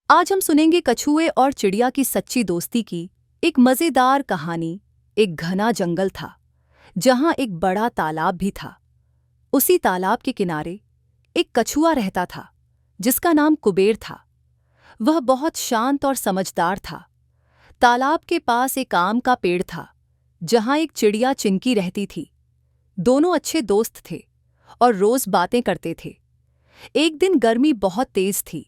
आज हम सुनेंगे कछुए और चिड़िया की सच्ची दोस्ती की एक मजेदार कहानी। एक घना जंगल था जहां एक बड़ा तालाब भी था। उसी तालाब के किनारे एक कछुआ रहता था जिसका नाम कुबेर था। वह बहुत शांत और समझदार था। तालाब के पास एक आम का पेड़ था जहां एक चिड़िया चिंकी रहती थी। दोनों अच्छे दोस्त थे और रोज बातें करते थे। एक दिन गर्मी बहुत तेज थी।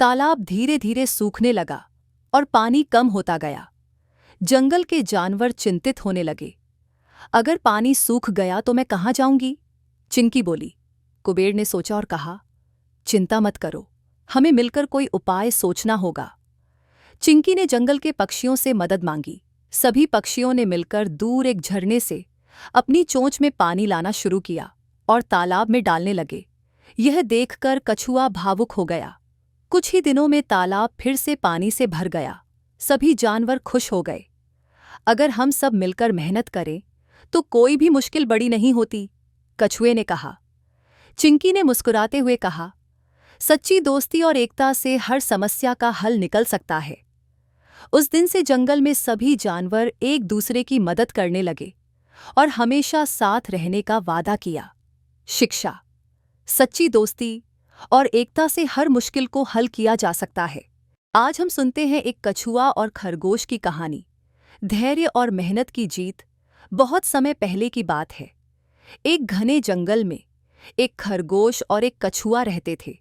तालाब धीरे धीरे सूखने लगा और पानी कम होता गया। जंगल के जानवर चिंतित होने लगे। अगर पानी सूख गया तो मैं कहाँ जाऊंगी? चिंकी बोली। कुबेर ने सोचा और कहा, चिंता मत करो, हमें मिलकर कोई उपाय सोचना होगा। चिंकी ने जंगल के पक्षियों से मदद मांगी। सभी पक्षियों ने मिलकर दूर एक झरने से अपनी चोंच में पानी लाना शुरू किया और तालाब में डालने लगे। यह देखकर कछुआ भावुक हो गया। कुछ ही दिनों में तालाब फिर से पानी से भर गया। सभी जानवर खुश हो गए। अगर हम सब मिलकर मेहनत करें तो कोई भी मुश्किल बड़ी नहीं होती, कछुए ने कहा। चिंकी ने मुस्कुराते हुए कहा, सच्ची दोस्ती और एकता से हर समस्या का हल निकल सकता है। उस दिन से जंगल में सभी जानवर एक दूसरे की मदद करने लगे और हमेशा साथ रहने का वादा किया। शिक्षा: सच्ची दोस्ती और एकता से हर मुश्किल को हल किया जा सकता है। आज हम सुनते हैं एक कछुआ और खरगोश की कहानी। धैर्य और मेहनत की जीत। बहुत समय पहले की बात है। एक घने जंगल में एक खरगोश और एक कछुआ रहते थे।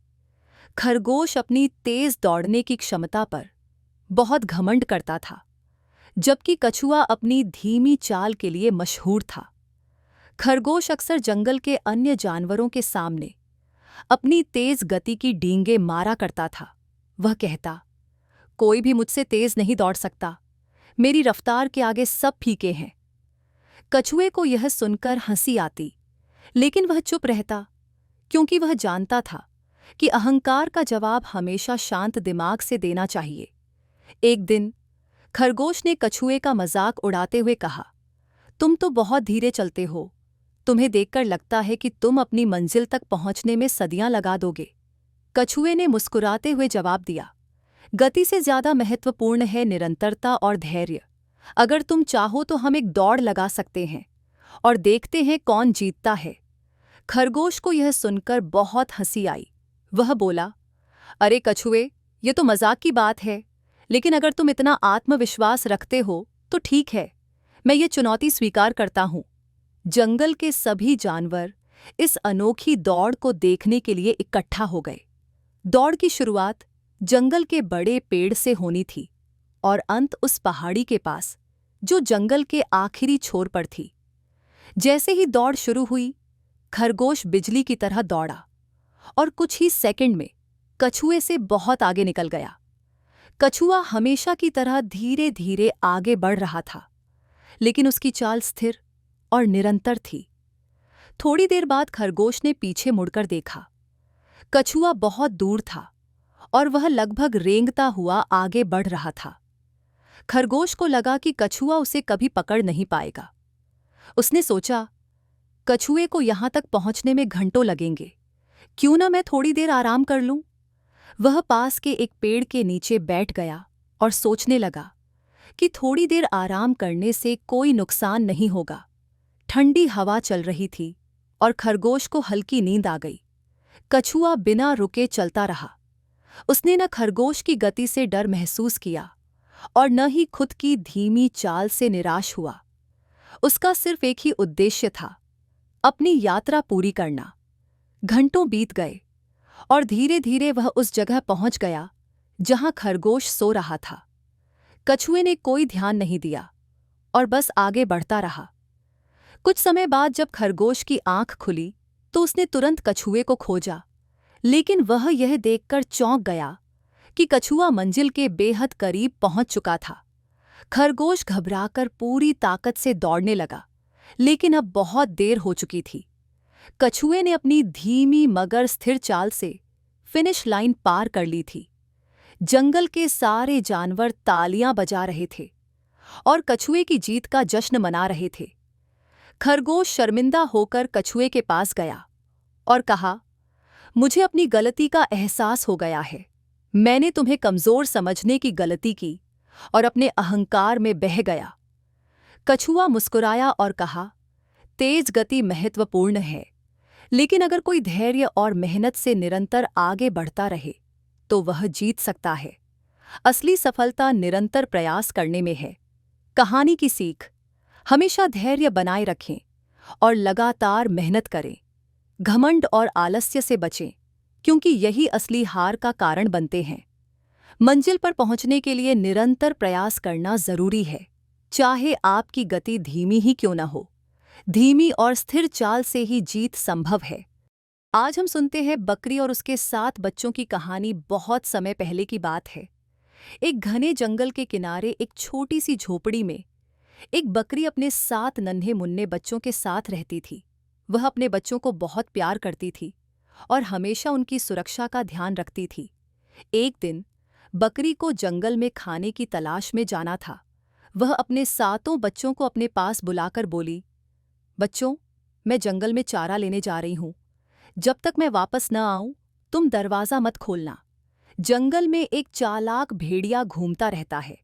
खरगोश अपनी तेज दौड़ने की क्षमता पर बहुत घमंड करता था, जबकि कछुआ अपनी धीमी चाल के लिए मशहूर था। खरगोश अक्सर जंगल के अन्य जानवरों के सामने अपनी तेज गति की डींगे मारा करता था। वह कहता, कोई भी मुझसे तेज नहीं दौड़ सकता, मेरी रफ्तार के आगे सब फीके हैं। कछुए को यह सुनकर हंसी आती, लेकिन वह चुप रहता, क्योंकि वह जानता था कि अहंकार का जवाब हमेशा शांत दिमाग से देना चाहिए। एक दिन खरगोश ने कछुए का मजाक उड़ाते हुए कहा, तुम तो बहुत धीरे चलते हो, तुम्हें देखकर लगता है कि तुम अपनी मंजिल तक पहुंचने में सदियां लगा दोगे। कछुए ने मुस्कुराते हुए जवाब दिया, गति से ज्यादा महत्वपूर्ण है निरंतरता और धैर्य। अगर तुम चाहो तो हम एक दौड़ लगा सकते हैं और देखते हैं कौन जीतता है। खरगोश को यह सुनकर बहुत हंसी आई। वह बोला, अरे कछुए, ये तो मजाक की बात है, लेकिन अगर तुम इतना आत्मविश्वास रखते हो तो ठीक है, मैं ये चुनौती स्वीकार करता हूं। जंगल के सभी जानवर इस अनोखी दौड़ को देखने के लिए इकट्ठा हो गए। दौड़ की शुरुआत जंगल के बड़े पेड़ से होनी थी और अंत उस पहाड़ी के पास जो जंगल के आखिरी छोर पर थी। जैसे ही दौड़ शुरू हुई, खरगोश बिजली की तरह दौड़ा और कुछ ही सेकंड में कछुए से बहुत आगे निकल गया। कछुआ हमेशा की तरह धीरे धीरे आगे बढ़ रहा था, लेकिन उसकी चाल स्थिर और निरंतर थी। थोड़ी देर बाद खरगोश ने पीछे मुड़कर देखा। कछुआ बहुत दूर था और वह लगभग रेंगता हुआ आगे बढ़ रहा था। खरगोश को लगा कि कछुआ उसे कभी पकड़ नहीं पाएगा। उसने सोचा, कछुए को यहां तक पहुंचने में घंटों लगेंगे, क्यों ना मैं थोड़ी देर आराम कर लूं। वह पास के एक पेड़ के नीचे बैठ गया और सोचने लगा कि थोड़ी देर आराम करने से कोई नुकसान नहीं होगा। ठंडी हवा चल रही थी और खरगोश को हल्की नींद आ गई। कछुआ बिना रुके चलता रहा। उसने न खरगोश की गति से डर महसूस किया और न ही खुद की धीमी चाल से निराश हुआ। उसका सिर्फ एक ही उद्देश्य था, अपनी यात्रा पूरी करना। घंटों बीत गए और धीरे धीरे वह उस जगह पहुंच गया जहां खरगोश सो रहा था। कछुए ने कोई ध्यान नहीं दिया और बस आगे बढ़ता रहा। कुछ समय बाद जब खरगोश की आंख खुली तो उसने तुरंत कछुए को खोजा, लेकिन वह यह देखकर चौंक गया कि कछुआ मंजिल के बेहद करीब पहुंच चुका था। खरगोश घबराकर पूरी ताकत से दौड़ने लगा, लेकिन अब बहुत देर हो चुकी थी। कछुए ने अपनी धीमी मगर स्थिर चाल से फिनिश लाइन पार कर ली थी। जंगल के सारे जानवर तालियां बजा रहे थे और कछुए की जीत का जश्न मना रहे थे। खरगोश शर्मिंदा होकर कछुए के पास गया और कहा, मुझे अपनी गलती का एहसास हो गया है। मैंने तुम्हें कमजोर समझने की गलती की और अपने अहंकार में बह गया। कछुआ मुस्कुराया और कहा, तेज गति महत्वपूर्ण है, लेकिन अगर कोई धैर्य और मेहनत से निरंतर आगे बढ़ता रहे तो वह जीत सकता है। असली सफलता निरंतर प्रयास करने में है। कहानी की सीख, हमेशा धैर्य बनाए रखें और लगातार मेहनत करें। घमंड और आलस्य से बचें, क्योंकि यही असली हार का कारण बनते हैं। मंजिल पर पहुंचने के लिए निरंतर प्रयास करना जरूरी है, चाहे आपकी गति धीमी ही क्यों न हो। धीमी और स्थिर चाल से ही जीत संभव है। आज हम सुनते हैं बकरी और उसके 7 बच्चों की कहानी। बहुत समय पहले की बात है। एक घने जंगल के किनारे एक छोटी सी झोपड़ी में एक बकरी अपने 7 नन्हे मुन्ने बच्चों के साथ रहती थी। वह अपने बच्चों को बहुत प्यार करती थी और हमेशा उनकी सुरक्षा का ध्यान रखती थी। एक दिन बकरी को जंगल में खाने की तलाश में जाना था। वह अपने 7 बच्चों को अपने पास बुलाकर बोली, बच्चों, मैं जंगल में चारा लेने जा रही हूं। जब तक मैं वापस न आऊं, तुम दरवाजा मत खोलना। जंगल में एक चालाक भेड़िया घूमता रहता है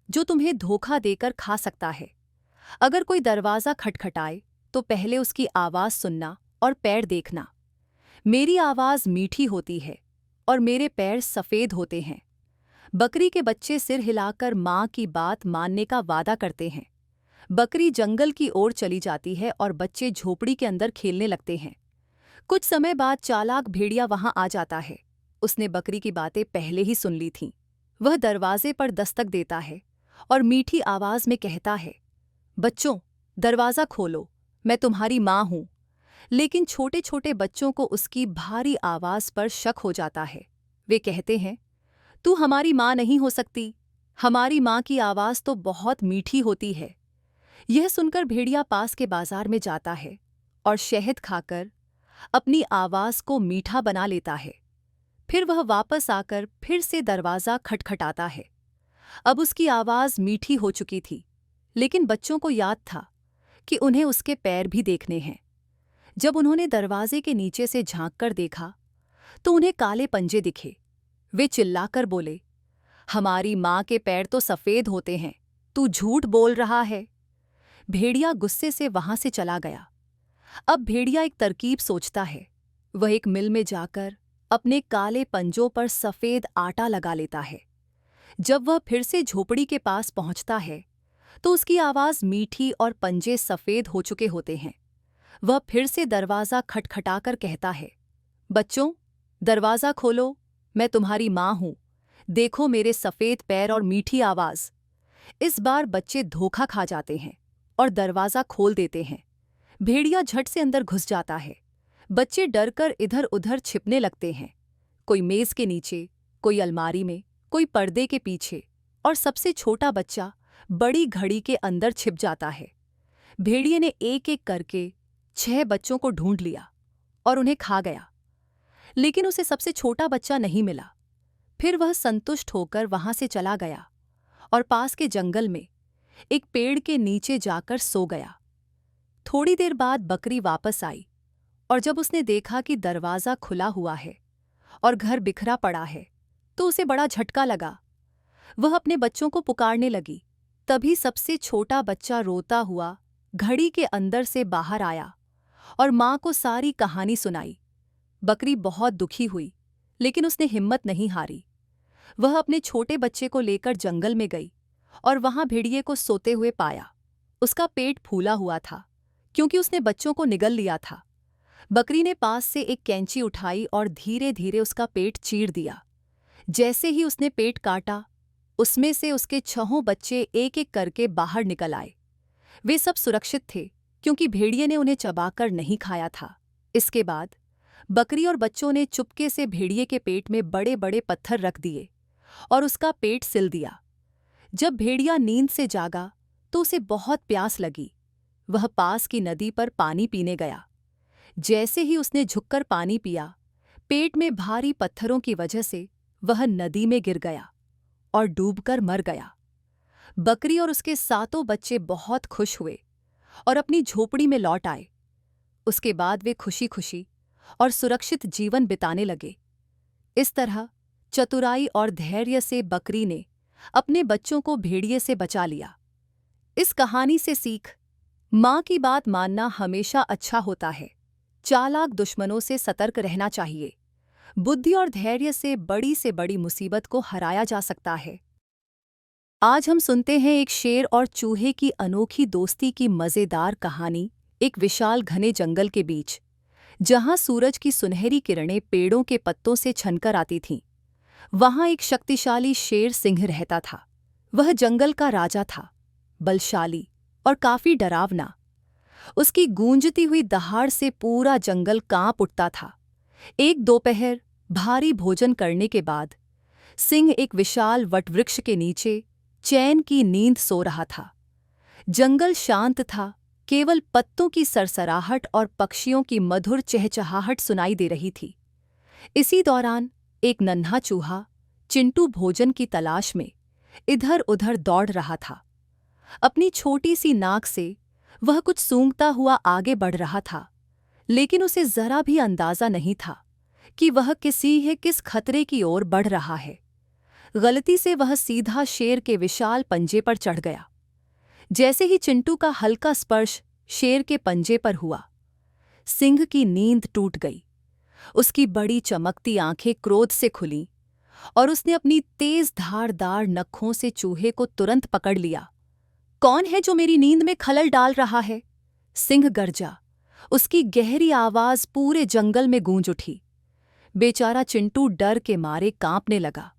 जो तुम्हें धोखा देकर खा सकता है। अगर कोई दरवाजा खटखटाए तो पहले उसकी आवाज सुनना और पैर देखना। मेरी आवाज मीठी होती है और मेरे पैर सफेद होते हैं। बकरी के बच्चे सिर हिलाकर मां की बात मानने का वादा करते हैं। बकरी जंगल की ओर चली जाती है और बच्चे झोपड़ी के अंदर खेलने लगते हैं। कुछ समय बाद चालाक भेड़िया वहां आ जाता है। उसने बकरी की बातें पहले ही सुन ली थीं। वह दरवाजे पर दस्तक देता है और मीठी आवाज में कहता है, बच्चों, दरवाजा खोलो, मैं तुम्हारी मां हूं। लेकिन छोटे छोटे बच्चों को उसकी भारी आवाज पर शक हो जाता है। वे कहते हैं, तू हमारी मां नहीं हो सकती। हमारी मां की आवाज तो बहुत मीठी होती है। यह सुनकर भेड़िया पास के बाजार में जाता है और शहद खाकर अपनी आवाज को मीठा बना लेता है। फिर वह वापस आकर फिर से दरवाजा खटखटाता है। अब उसकी आवाज मीठी हो चुकी थी, लेकिन बच्चों को याद था कि उन्हें उसके पैर भी देखने हैं। जब उन्होंने दरवाजे के नीचे से झांककर देखा तो उन्हें काले पंजे दिखे। वे चिल्लाकर बोले, हमारी मां के पैर तो सफेद होते हैं, तू झूठ बोल रहा है। भेड़िया गुस्से से वहां से चला गया। अब भेड़िया एक तरकीब सोचता है। वह एक मिल में जाकर अपने काले पंजों पर सफेद आटा लगा लेता है। जब वह फिर से झोपड़ी के पास पहुंचता है तो उसकी आवाज मीठी और पंजे सफेद हो चुके होते हैं। वह फिर से दरवाजा खटखटाकर कहता है, बच्चों, दरवाजा खोलो, मैं तुम्हारी मां हूं। देखो मेरे सफेद पैर और मीठी आवाज। इस बार बच्चे धोखा खा जाते हैं और दरवाजा खोल देते हैं। भेड़िया झट से अंदर घुस जाता है। बच्चे डरकर इधर उधर छिपने लगते हैं। कोई मेज के नीचे, कोई अलमारी में, कोई पर्दे के पीछे, और सबसे छोटा बच्चा बड़ी घड़ी के अंदर छिप जाता है। भेड़िए ने एक एक करके 6 बच्चों को ढूंढ लिया और उन्हें खा गया, लेकिन उसे सबसे छोटा बच्चा नहीं मिला। फिर वह संतुष्ट होकर वहां से चला गया और पास के जंगल में एक पेड़ के नीचे जाकर सो गया। थोड़ी देर बाद बकरी वापस आई और जब उसने देखा कि दरवाजा खुला हुआ है और घर बिखरा पड़ा है तो उसे बड़ा झटका लगा। वह अपने बच्चों को पुकारने लगी। तभी सबसे छोटा बच्चा रोता हुआ घड़ी के अंदर से बाहर आया और मां को सारी कहानी सुनाई। बकरी बहुत दुखी हुई, लेकिन उसने हिम्मत नहीं हारी। वह अपने छोटे बच्चे को लेकर जंगल में गई और वहां भेड़िए को सोते हुए पाया। उसका पेट फूला हुआ था क्योंकि उसने बच्चों को निगल लिया था। बकरी ने पास से एक कैंची उठाई और धीरे धीरे उसका पेट चीर दिया। जैसे ही उसने पेट काटा, उसमें से उसके 6 बच्चे एक एक करके बाहर निकल आए। वे सब सुरक्षित थे क्योंकि भेड़िए ने उन्हें चबाकर नहीं खाया था। इसके बाद बकरी और बच्चों ने चुपके से भेड़िए के पेट में बड़े बड़े पत्थर रख दिए और उसका पेट सिल दिया। जब भेड़िया नींद से जागा तो उसे बहुत प्यास लगी। वह पास की नदी पर पानी पीने गया। जैसे ही उसने झुककर पानी पिया, पेट में भारी पत्थरों की वजह से वह नदी में गिर गया और डूबकर मर गया। बकरी और उसके 7 बच्चे बहुत खुश हुए और अपनी झोपड़ी में लौट आए। उसके बाद वे खुशी खुशी और सुरक्षित जीवन बिताने लगे। इस तरह चतुराई और धैर्य से बकरी ने अपने बच्चों को भेड़िए से बचा लिया। इस कहानी से सीख: माँ की बात मानना हमेशा अच्छा होता है। चालाक दुश्मनों से सतर्क रहना चाहिए। बुद्धि और धैर्य से बड़ी मुसीबत को हराया जा सकता है। आज हम सुनते हैं एक शेर और चूहे की अनोखी दोस्ती की मज़ेदार कहानी। एक विशाल घने जंगल के बीच, जहां सूरज की सुनहरी किरणें पेड़ों के पत्तों से छनकर आती थीं, वहां एक शक्तिशाली शेर सिंह रहता था। वह जंगल का राजा था, बलशाली और काफी डरावना। उसकी गूंजती हुई दहाड़ से पूरा जंगल कांप उठता था। एक दोपहर भारी भोजन करने के बाद सिंह एक विशाल वटवृक्ष के नीचे चैन की नींद सो रहा था। जंगल शांत था, केवल पत्तों की सरसराहट और पक्षियों की मधुर चहचहाहट सुनाई दे रही थी। इसी दौरान एक नन्हा चूहा चिंटू भोजन की तलाश में इधर-उधर दौड़ रहा था। अपनी छोटी सी नाक से वह कुछ सूंघता हुआ आगे बढ़ रहा था, लेकिन उसे जरा भी अंदाजा नहीं था कि वह किस खतरे की ओर बढ़ रहा है। गलती से वह सीधा शेर के विशाल पंजे पर चढ़ गया। जैसे ही चिंटू का हल्का स्पर्श शेर के पंजे पर हुआ, सिंह की नींद टूट गई। उसकी बड़ी चमकती आंखें क्रोध से खुलीं और उसने अपनी तेज धारदार नखों से चूहे को तुरंत पकड़ लिया। कौन है जो मेरी नींद में खलल डाल रहा है? सिंह गरजा। उसकी गहरी आवाज पूरे जंगल में गूंज उठी। बेचारा चिंटू डर के मारे कांपने लगा।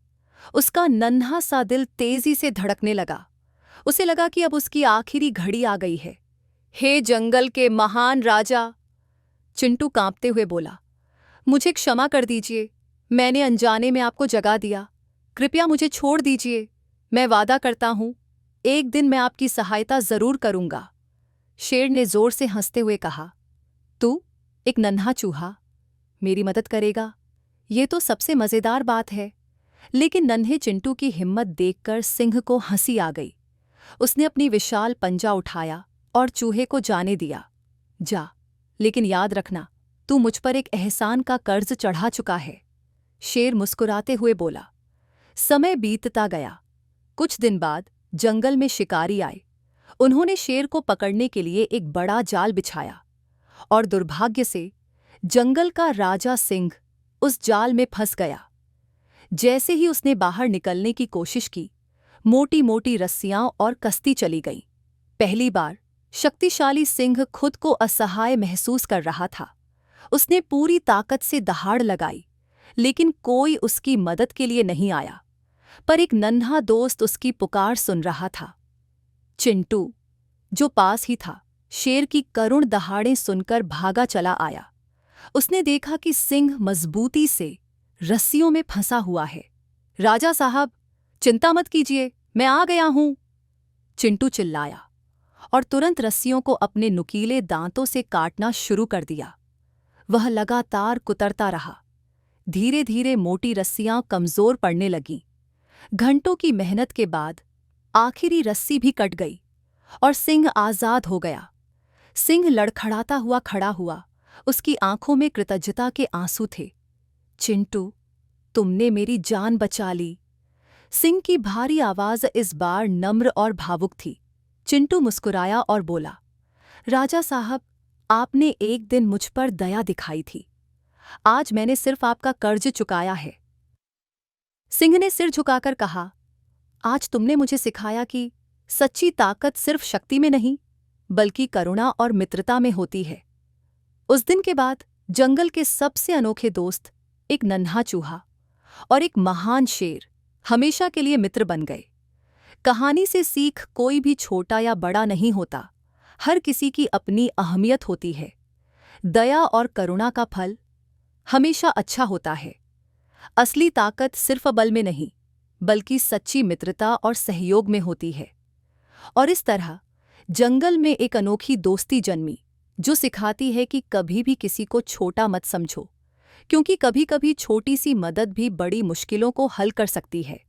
उसका नन्हा सा दिल तेजी से धड़कने लगा। उसे लगा कि अब उसकी आखिरी घड़ी आ गई है। हे जंगल के महान राजा, चिंटू कांपते हुए बोला, मुझे क्षमा कर दीजिए। मैंने अनजाने में आपको जगा दिया। कृपया मुझे छोड़ दीजिए। मैं वादा करता हूं, एक दिन मैं आपकी सहायता जरूर करूंगा। शेर ने जोर से हंसते हुए कहा, तू, एक नन्हा चूहा, मेरी मदद करेगा? ये तो सबसे मजेदार बात है। लेकिन नन्हे चिंटू की हिम्मत देखकर सिंह को हंसी आ गई। उसने अपनी विशाल पंजा उठाया और चूहे को जाने दिया। जा, लेकिन याद रखना, तू मुझ पर एक एहसान का कर्ज चढ़ा चुका है। शेर मुस्कुराते हुए बोला। समय बीतता गया। कुछ दिन बाद जंगल में शिकारी आए। उन्होंने शेर को पकड़ने के लिए एक बड़ा जाल बिछाया, और दुर्भाग्य से जंगल का राजा सिंह उस जाल में फंस गया। जैसे ही उसने बाहर निकलने की कोशिश की, मोटी मोटी रस्सियां और कश्ती चली गईं। पहली बार शक्तिशाली सिंह खुद को असहाय महसूस कर रहा था। उसने पूरी ताकत से दहाड़ लगाई, लेकिन कोई उसकी मदद के लिए नहीं आया। पर एक नन्हा दोस्त उसकी पुकार सुन रहा था। चिंटू, जो पास ही था, शेर की करुण दहाड़ें सुनकर भागा चला आया। उसने देखा कि सिंह मजबूती से रस्सियों में फंसा हुआ है। राजा साहब, चिंता मत कीजिए, मैं आ गया हूं, चिंटू चिल्लाया और तुरंत रस्सियों को अपने नुकीले दांतों से काटना शुरू कर दिया। वह लगातार कुतरता रहा। धीरे धीरे मोटी रस्सियां कमजोर पड़ने लगीं। घंटों की मेहनत के बाद आखिरी रस्सी भी कट गई और सिंह आजाद हो गया। सिंह लड़खड़ाता हुआ खड़ा हुआ। उसकी आंखों में कृतज्ञता के आंसू थे। चिंटू, तुमने मेरी जान बचा ली। सिंह की भारी आवाज इस बार नम्र और भावुक थी। चिंटू मुस्कुराया और बोला, राजा साहब, आपने एक दिन मुझ पर दया दिखाई थी। आज मैंने सिर्फ आपका कर्ज चुकाया है। सिंह ने सिर झुकाकर कहा, आज तुमने मुझे सिखाया कि सच्ची ताकत सिर्फ शक्ति में नहीं, बल्कि करुणा और मित्रता में होती है। उस दिन के बाद जंगल के सबसे अनोखे दोस्त, एक नन्हा चूहा और एक महान शेर, हमेशा के लिए मित्र बन गए। कहानी से सीख: कोई भी छोटा या बड़ा नहीं होता, हर किसी की अपनी अहमियत होती है। दया और करुणा का फल हमेशा अच्छा होता है। असली ताकत सिर्फ बल में नहीं, बल्कि सच्ची मित्रता और सहयोग में होती है। और इस तरह जंगल में एक अनोखी दोस्ती जन्मी, जो सिखाती है कि कभी भी किसी को छोटा मत समझो, क्योंकि कभी-कभी छोटी सी मदद भी बड़ी मुश्किलों को हल कर सकती है।